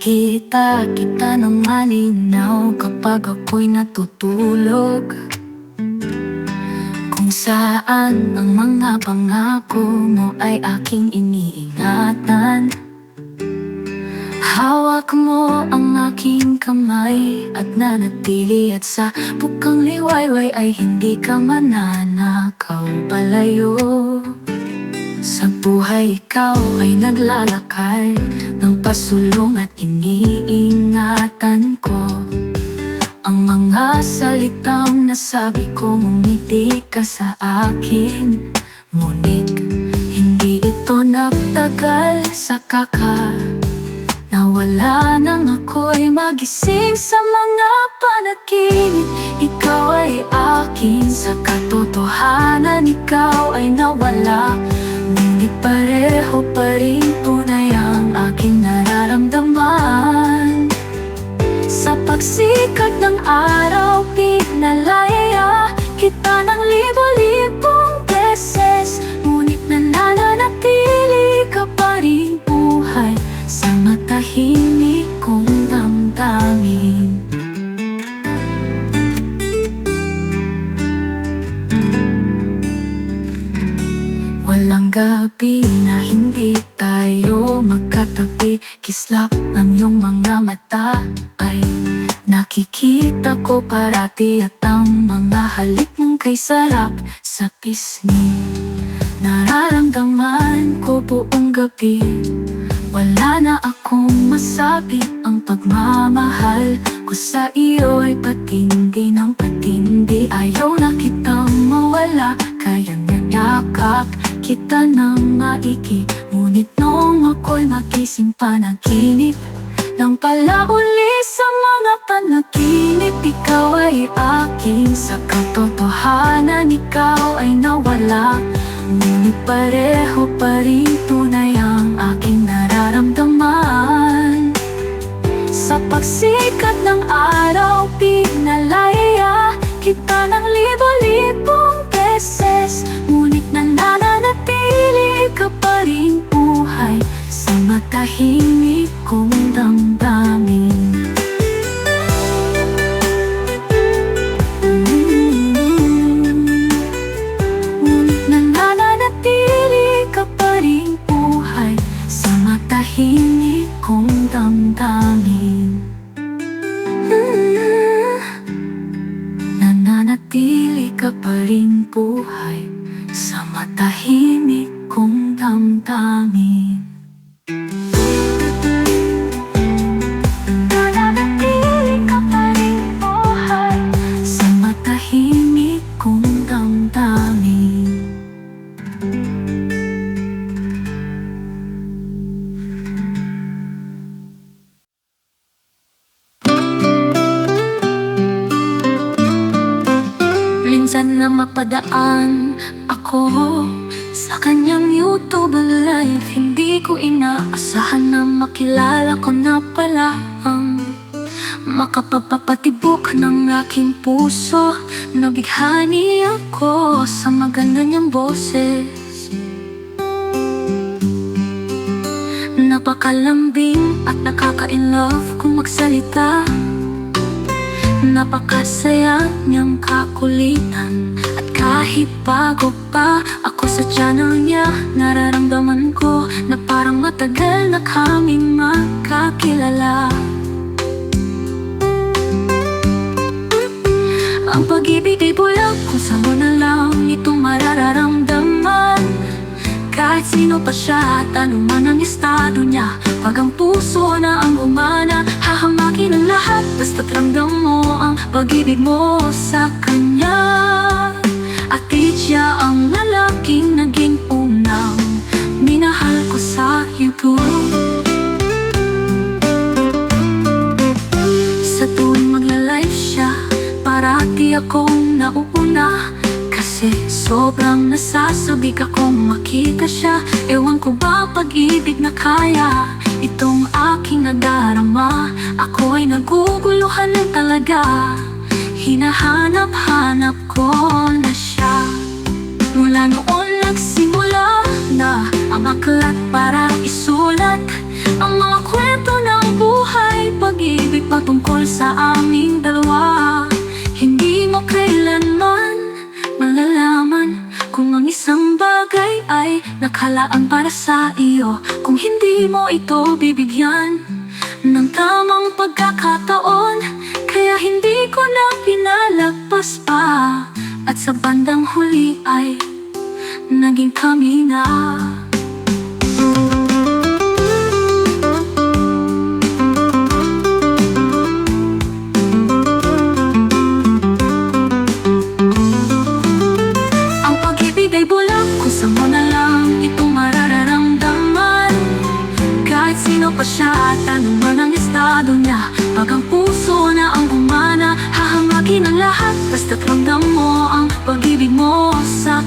Nakikita kita ng malinaw kapag ako'y natutulog, kung saan ang mga pangako mo ay aking iniingatan. Hawak mo ang aking kamay at nanatili, at sa bukang liwayway ay hindi ka mananakaw palayo. Sa buhay ikaw ay naglalakay ng pasulong at iniingatan ko ang mga salitang nasabi ko, ngumiti ka sa akin. Ngunit hindi ito nagtagal, sa nawala nang ako'y magising sa mga panaginip. Ikaw ay akin, sa katotohanan ikaw ay nawala. Ngunit pareho pa rin tunay ang aking nararamdaman. Sa pagsikat ng araw, pinalaya kita ng libo-libong beses. Ngunit nananatili ka pa rin buhay sa matahimik kong damdamin. Walang gabi na hindi tayo magkatabi. Kislap ng iyong mga mata ay nakikita ko parati, at ang mga halik mong kay sarap sa pisngi. Nararamdaman ko buong gabi, wala na akong masabi. Ang pagmamahal ko sa iyo ay patindi ng patindi. Ayaw na kitang mawala, kaya yakap kita ng maigi. Ngunit noong ako'y magising, panaginip nang pala uli sa mga panaginip. Ikaw ay akin, sa katotohanan ikaw ay nawala. Ngunit pareho pa rin tunay ang aking nararamdaman. Sa pagsikat ng araw, pinalaya kita ng libo-libong beses. Ngunit nananatili ka pa rin buhay sa matahimik kong damdamin. Ngunit nananatili ka pa rin buhay sa matahimik kong damdamin. Nananatili ka pa rin buhay sa matahimik kong damdamin. Nananatili ka pa rin buhay sa matahimik kong damdamin. Minsan na mapadaan ako sa kanyang YouTube live, hindi ko inaasahan na makilala ko na pala ang makapapatibok ng aking puso. Nabighani ako sa maganda niyang boses. Napakalambing at nakaka-inlove kung magsalita. Napakasaya niyang kakulitan, at kahit bago pa ako sa channel niya, nararamdaman ko na parang matagal na kaming magkakilala. Ang pag-ibig ay bulag kung saan mo na lang ito mararamdaman. Kahit sino pa siya at anuman ang estado niya, pag ang puso na ang umana, hahamakin ang lahat basta't ramdam mo ang pag-ibig mo sa kanya. At siya ang lalaking naging unang minahal ko sa YouTube. Sa tuwing magla-live siya, parati akong nauuna, kasi sobrang nasasabik akong makita siya. Ewan ko ba pag-ibig na kaya itong aking nadarama. Ako ay naguguluhan na talaga, hinahanap-hanap ko na siya. Mula noon nagsimula na ang aklat para isulat ang mga kwento ng buhay. ay pag-ibig patungkol sa aming dalawa. Hindi mo kailanman malalaman kung ang isang bagay ay nakalaan para sa iyo, kung hindi mo ito bibigyan ng tamang pagkakataon. Kaya hindi ko na pinalagpas pa, at sa bandang huli ay naging kami na. Ang pag-ibig ay bulag kung saan mo na lang ito mararamdaman. Kahit sino pa siya at anuman ang estado niya, pag ang puso na ang gumana, hahamagin ang lahat basta't ramdam mo ang pag-ibig mo sa